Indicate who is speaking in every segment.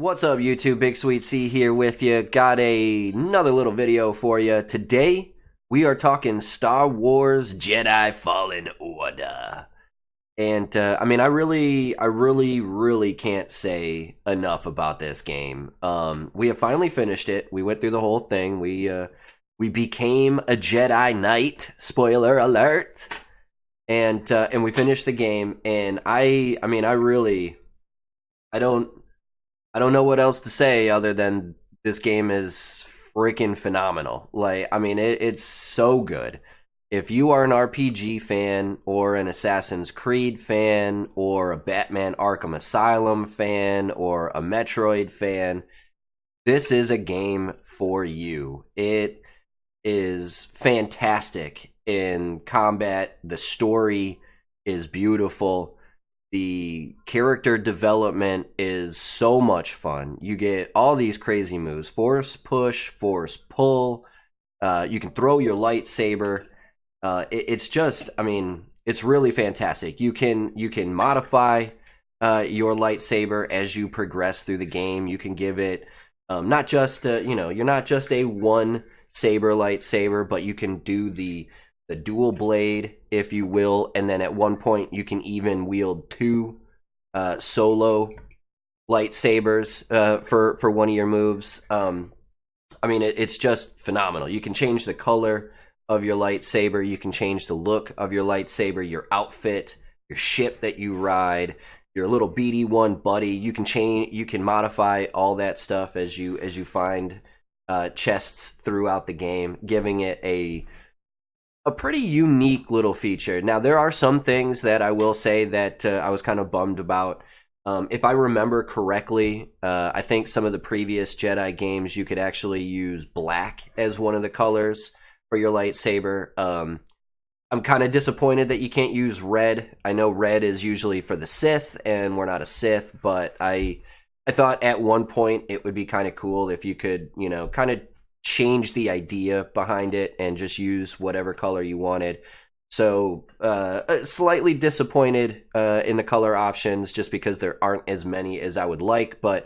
Speaker 1: What's up, YouTube? BigSweetC here with you. Got another little video for you. Today, we are talking Star Wars Jedi Fallen Order. And, I really can't say enough about this game. We have finally finished it. We went through the whole thing. We became a Jedi Knight. Spoiler alert. And we finished the game. And I don't know what else to say other than this game is freaking phenomenal. It's so good. If you are an RPG fan or an Assassin's Creed fan or a Batman Arkham Asylum fan or a Metroid fan, this is a game for you. It is fantastic in combat. The story is beautiful. The character development is so much fun. You get all these crazy moves. Force push, force pull. You can throw your lightsaber. It's really fantastic. You can modify your lightsaber as you progress through the game. You can give it not just you're not just a one saber lightsaber, but you can do the dual blade, if you will, and then at one point you can even wield two solo lightsabers for one of your moves. It's just phenomenal. You can change the color of your lightsaber, you can change the look of your lightsaber, your outfit, your ship that you ride, your little BD1 buddy. You can modify all that stuff as you find chests throughout the game, giving it a pretty unique little feature. Now, there are some things that I will say that I was kind of bummed about. If I remember correctly, I think some of the previous Jedi games, you could actually use black as one of the colors for your lightsaber. I'm kind of disappointed that you can't use red. I know red is usually for the Sith, and we're not a Sith, but I thought at one point it would be kind of cool if you could, kind of change the idea behind it and just use whatever color you wanted. So slightly disappointed in the color options just because there aren't as many as I would like, but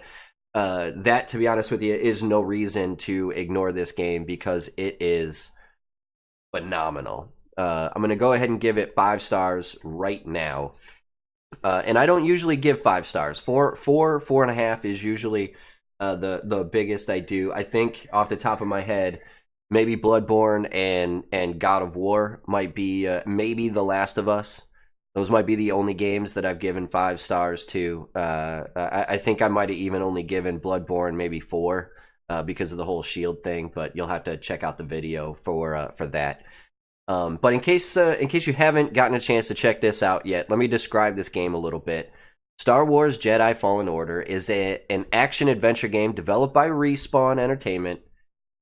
Speaker 1: that, to be honest with you, is no reason to ignore this game because it is phenomenal. I'm going to go ahead and give it 5 stars right now. And I don't usually give 5 stars. 4.5 is usually the biggest I do. I think off the top of my head, maybe Bloodborne and God of War might be maybe The Last of Us. Those might be the only games that I've given 5 stars to. I think I might have even only given Bloodborne maybe 4 because of the whole shield thing. But you'll have to check out the video for that. But in case you haven't gotten a chance to check this out yet, let me describe this game a little bit. Star Wars Jedi Fallen Order is an action-adventure game developed by Respawn Entertainment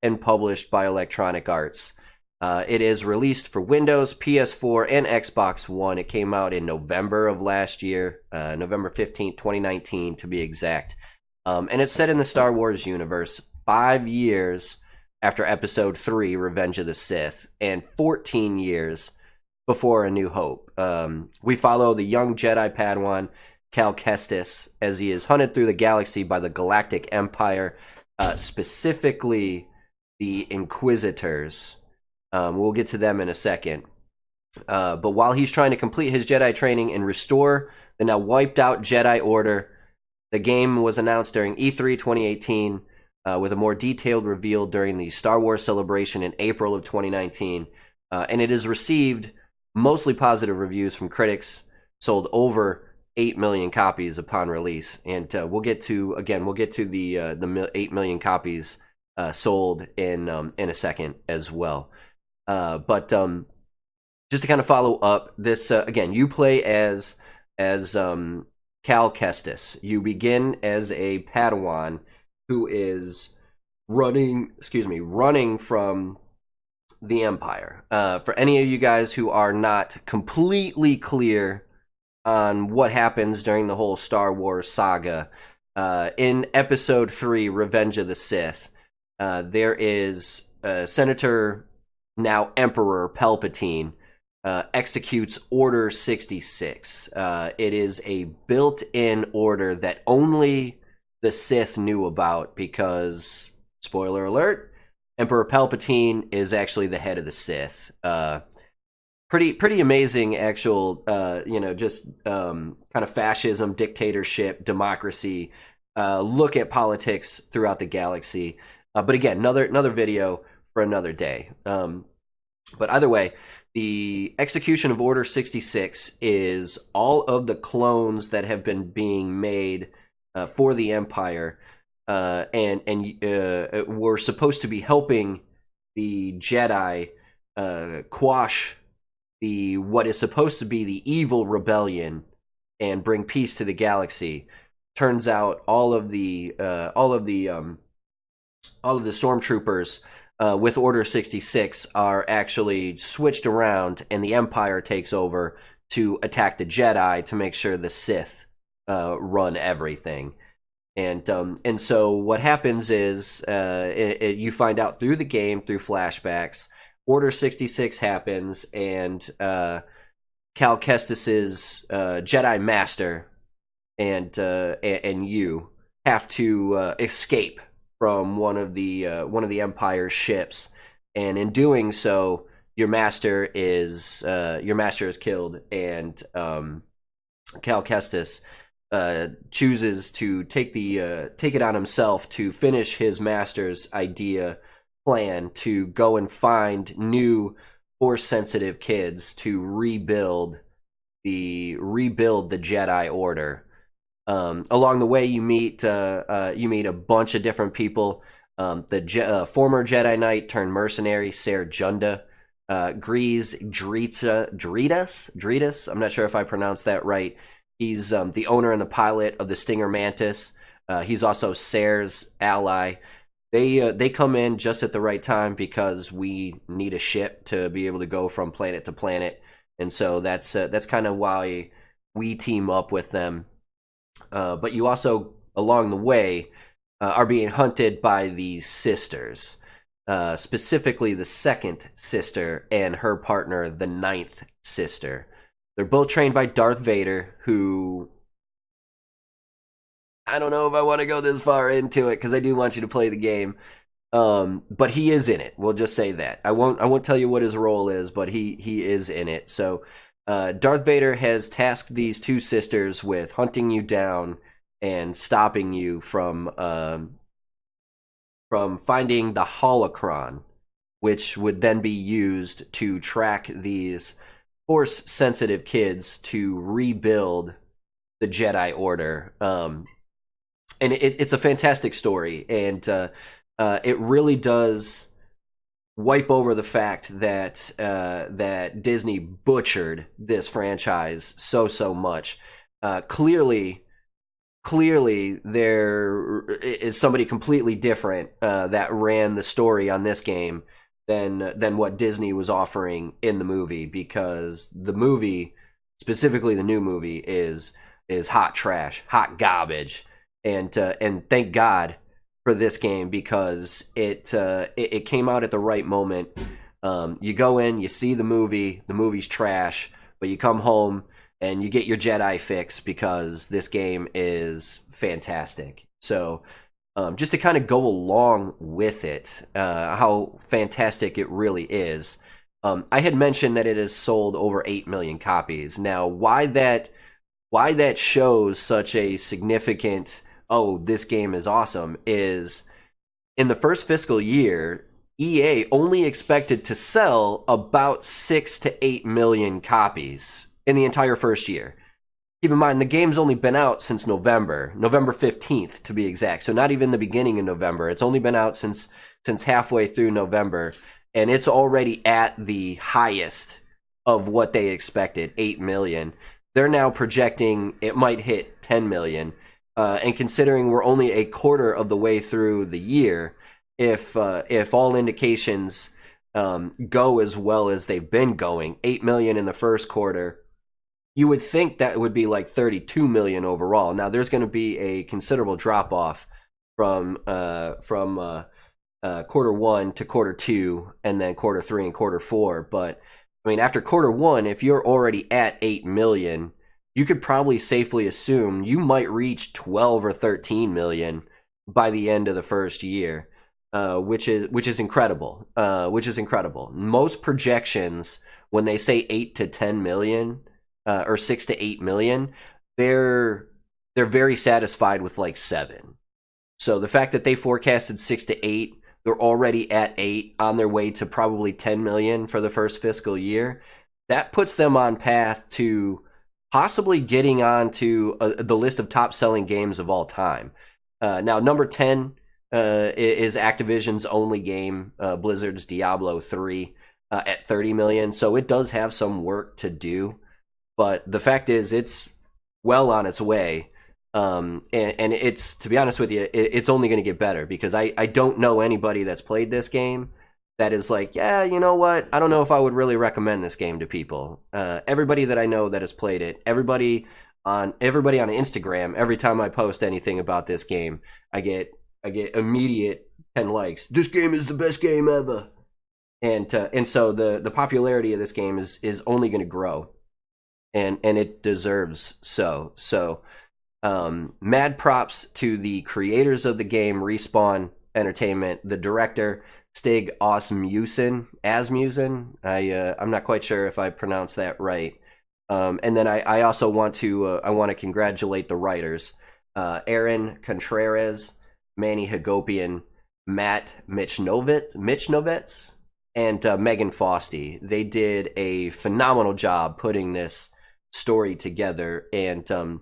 Speaker 1: and published by Electronic Arts. It is released for Windows, PS4, and Xbox One. It came out in November of last year, November 15th, 2019 to be exact. And it's set in the Star Wars universe 5 years after Episode 3, Revenge of the Sith, and 14 years before A New Hope. We follow the young Jedi Padawan Cal Kestis as he is hunted through the galaxy by the Galactic Empire, specifically the Inquisitors. We'll get to them in a second. But while he's trying to complete his Jedi training and restore the now wiped out Jedi Order, the game was announced during E3 2018 with a more detailed reveal during the Star Wars Celebration in April of 2019. And it has received mostly positive reviews from critics, sold over 8 million copies upon release, and we'll get to the 8 million copies sold in a second as well. But just to kind of follow up this, again, you play as Cal Kestis. You begin as a Padawan who is running from the Empire. For any of you guys who are not completely clear on what happens during the whole Star Wars saga, in Episode 3, Revenge of the Sith, there is Senator, now Emperor Palpatine, executes Order 66. It is a built-in order that only the Sith knew about, because, spoiler alert, Emperor Palpatine is actually the head of the Sith. Pretty amazing actual, just kind of fascism, dictatorship, democracy, look at politics throughout the galaxy. But again, another video for another day. But either way, the execution of Order 66 is all of the clones that have been being made for the Empire, and were supposed to be helping the Jedi quash what is supposed to be the evil rebellion and bring peace to the galaxy. Turns out all of the stormtroopers with Order 66 are actually switched around, and the Empire takes over to attack the Jedi to make sure the Sith run everything. And so what happens is you find out through the game, through flashbacks, Order 66 happens, and Cal Kestis's Jedi Master and you have to escape from one of the Empire's ships, and in doing so, your master is killed, and Cal Kestis chooses to take it on himself to finish his master's plan to go and find new Force-sensitive kids to rebuild the Jedi Order. Along the way, you meet a bunch of different people. The former Jedi Knight turned mercenary, Ser Junda, Grease Dritas. I'm not sure if I pronounced that right. He's the owner and the pilot of the Stinger Mantis. He's also Ser's ally. They come in just at the right time because we need a ship to be able to go from planet to planet, and so that's kind of why we team up with them. But you also, along the way, are being hunted by these sisters, specifically the second sister and her partner, the ninth sister. They're both trained by Darth Vader, who, I don't know if I want to go this far into it because I do want you to play the game. But he is in it. We'll just say that. I won't tell you what his role is, but he is in it. So Darth Vader has tasked these two sisters with hunting you down and stopping you from finding the holocron, which would then be used to track these Force-sensitive kids to rebuild the Jedi Order. And it's a fantastic story, and it really does wipe over the fact that that Disney butchered this franchise so much. Clearly, there is somebody completely different that ran the story on this game than what Disney was offering in the movie, because the movie, specifically the new movie, is hot trash, hot garbage. And thank God for this game, because it came out at the right moment. You go in, you see the movie's trash, but you come home and you get your Jedi fix because this game is fantastic. So just to kind of go along with it, how fantastic it really is. I had mentioned that it has sold over 8 million copies. Now, why that shows such a significant, oh, this game is awesome, is in the first fiscal year, EA only expected to sell about 6 to 8 million copies in the entire first year. Keep in mind, the game's only been out since November 15th to be exact, so not even the beginning of November. It's only been out since halfway through November, and it's already at the highest of what they expected, 8 million. They're now projecting it might hit 10 million. And considering we're only a quarter of the way through the year, if all indications go as well as they've been going, 8 million in the first quarter, you would think that would be like 32 million overall. Now, there's going to be a considerable drop off from quarter one to quarter two, and then quarter three and quarter four. But I mean, after quarter one, if you're already at 8 million, you could probably safely assume you might reach 12 or 13 million by the end of the first year, which is incredible. Which is incredible. Most projections, when they say 8 to 10 million, or 6 to 8 million, they're very satisfied with like 7. So the fact that they forecasted 6 to 8, they're already at 8, on their way to probably 10 million for the first fiscal year. That puts them on path to possibly getting onto the list of top selling games of all time. Now, number 10 is Activision's only game, Blizzard's Diablo 3, at 30 million. So it does have some work to do. But the fact is, it's well on its way. And it's, to be honest with you, it's only going to get better, because I don't know anybody that's played this game that is like, yeah, you know what? I don't know if I would really recommend this game to people. Everybody that I know that has played it, everybody on Instagram, every time I post anything about this game, I get immediate 10 likes. This game is the best game ever. And so the popularity of this game is only going to grow, and it deserves so. So mad props to the creators of the game, Respawn Entertainment, the director Stig Asmussen. I'm not quite sure if I pronounced that right. And then I also want to congratulate the writers, Aaron Contreras, Manny Hagopian, Matt Michnovitz, and Megan Fosty. They did a phenomenal job putting this story together. And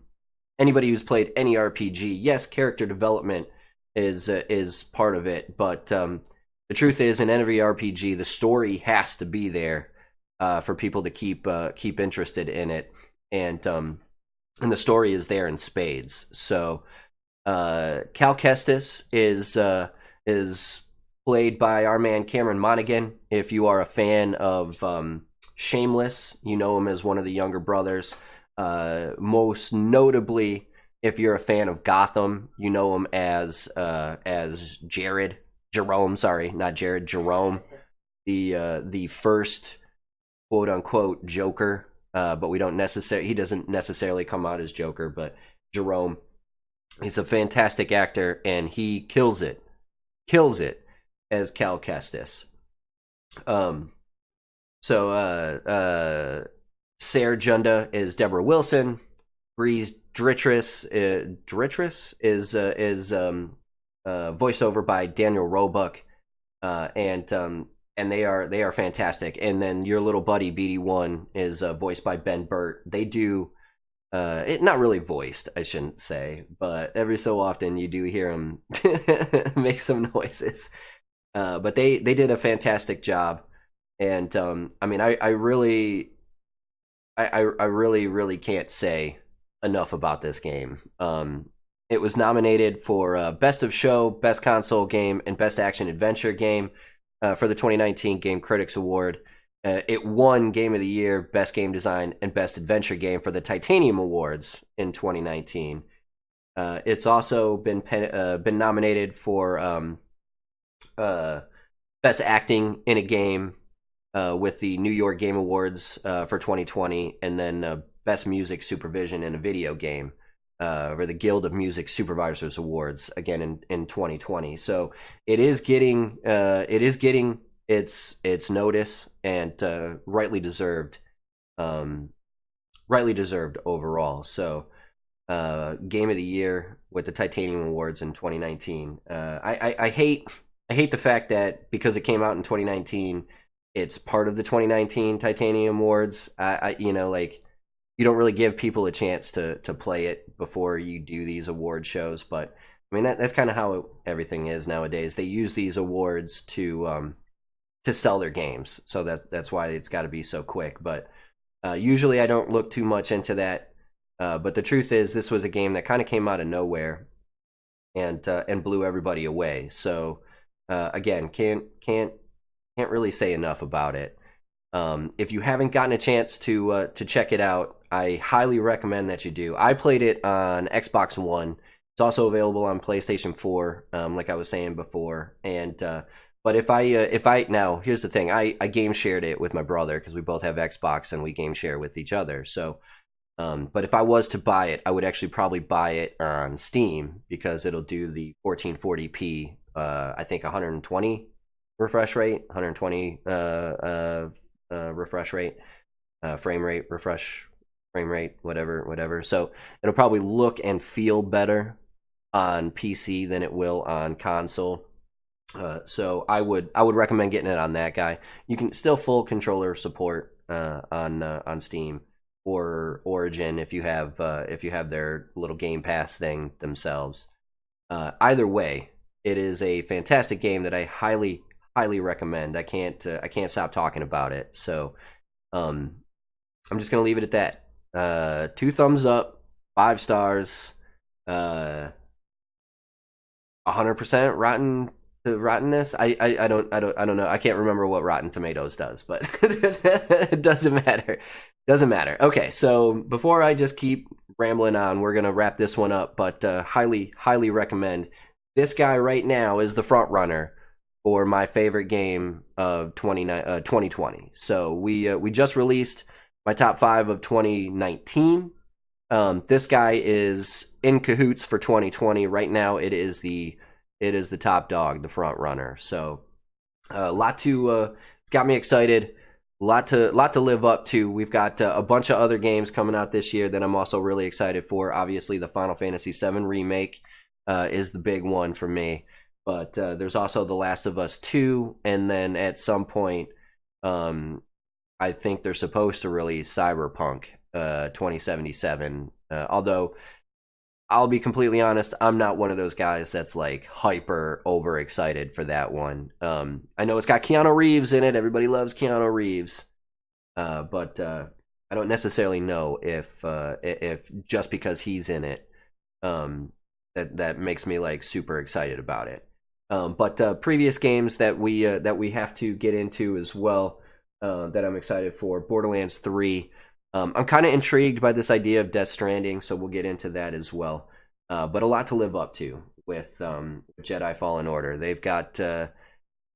Speaker 1: anybody who's played any RPG, yes, character development is part of it, but the truth is, in every RPG, the story has to be there for people to keep interested in it, and the story is there in spades. So Cal Kestis is played by our man Cameron Monaghan. If you are a fan of Shameless, you know him as one of the younger brothers. Most notably, if you're a fan of Gotham, you know him as Jerome, the first quote unquote Joker, but he doesn't necessarily come out as Joker, but Jerome, he's a fantastic actor, and he kills it as Cal Kestis. Sarah Junda is Deborah Wilson. Breeze Dritris is voiceover by Daniel Roebuck, and they are fantastic. And then your little buddy BD1 is voiced by Ben Burt. They do not really voiced, I shouldn't say, but every so often you do hear him make some noises. But they did a fantastic job, and I mean, I really can't say enough about this game. It was nominated for Best of Show, Best Console Game, and Best Action Adventure Game for the 2019 Game Critics Award. It won Game of the Year, Best Game Design, and Best Adventure Game for the Titanium Awards in 2019. It's also been nominated for Best Acting in a Game with the New York Game Awards for 2020, and then Best Music Supervision in a Video Game for the Guild of Music Supervisors Awards, again in 2020. So it is getting its notice, and rightly deserved overall. So Game of the Year with the Titanium Awards in 2019. I hate the fact that because it came out in 2019, it's part of the 2019 Titanium Awards. You don't really give people a chance to play it before you do these award shows. But I mean, that's kind of how everything is nowadays. They use these awards to sell their games, so that's why it's got to be so quick. But usually I don't look too much into that. But the truth is, this was a game that kind of came out of nowhere and blew everybody away. So again, can't really say enough about it. If you haven't gotten a chance to check it out, I highly recommend that you do. I played it on Xbox One. It's also available on PlayStation 4, like I was saying before. And but if I now, here's the thing, I game shared it with my brother because we both have Xbox and we game share with each other. So But if I was to buy it, I would actually probably buy it on Steam because it'll do the 1440p, I think 120 refresh rate, 120 refresh rate, frame rate, whatever. So it'll probably look and feel better on PC than it will on console. So I would recommend getting it on that guy. You can still full controller support on Steam or Origin if you have their little Game Pass thing themselves. Either way, it is a fantastic game that I highly recommend. I can't stop talking about it. So I'm just gonna leave it at that. 2 thumbs up, 5 stars, 100% rottenness. I don't know. I can't remember what Rotten Tomatoes does, but it doesn't matter. Okay, so before I just keep rambling on, we're gonna wrap this one up. But highly recommend. This guy right now is the front runner for my favorite game of 2020. So we just released my top 5 of 2019. This guy is in cahoots for 2020 right now. It is the top dog, the front runner. So a lot to got me excited. A lot to live up to. We've got a bunch of other games coming out this year that I'm also really excited for. Obviously, the Final Fantasy VII remake is the big one for me. But there's also The Last of Us 2, and then at some point, I think they're supposed to release Cyberpunk 2077. Although I'll be completely honest, I'm not one of those guys that's like hyper overexcited for that one. I know it's got Keanu Reeves in it. Everybody loves Keanu Reeves, but I don't necessarily know if just because he's in it, that makes me like super excited about it. But previous games that we have to get into as well, that I'm excited for: Borderlands 3. I'm kind of intrigued by this idea of Death Stranding, so we'll get into that as well. But a lot to live up to with Jedi Fallen Order. They've got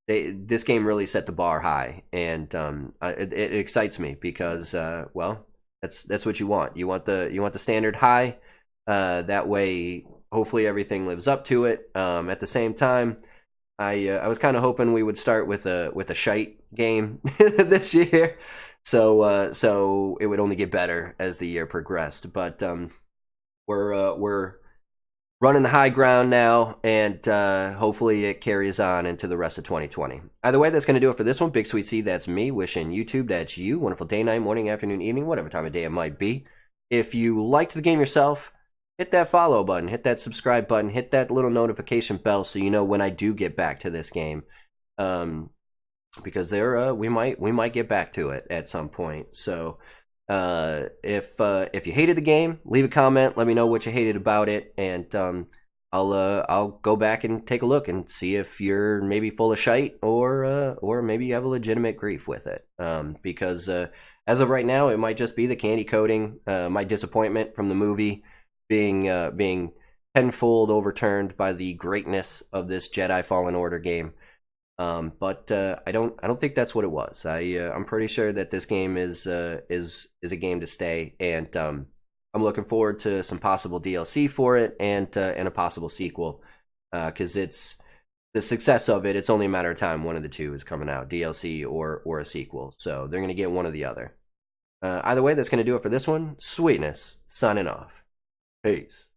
Speaker 1: this game really set the bar high, and it excites me because well, that's what you want. You want the standard high. That way, hopefully, everything lives up to it. At the same time, I was kind of hoping we would start with a shite game this year. So it would only get better as the year progressed. But we're running the high ground now, and hopefully it carries on into the rest of 2020. Either way, that's going to do it for this one. BigSweetC, that's me. Wishing YouTube, that's you. Wonderful day, night, morning, afternoon, evening, whatever time of day it might be. If you liked the game yourself, hit that follow button, hit that subscribe button, hit that little notification bell so you know when I do get back to this game. Because we might get back to it at some point. So if you hated the game, leave a comment. Let me know what you hated about it, and I'll go back and take a look and see if you're maybe full of shite or maybe you have a legitimate grief with it. Because as of right now, it might just be the candy coating, my disappointment from the movie being tenfold overturned by the greatness of this Jedi Fallen Order game. But I don't think that's what it was. I'm pretty sure that this game is a game to stay, and I'm looking forward to some possible DLC for it and a possible sequel. Because it's the success of it. It's only a matter of time. One of the two is coming out, DLC or a sequel. So they're gonna get one or the other. Either way, that's gonna do it for this one. Sweetness, signing off. Peace.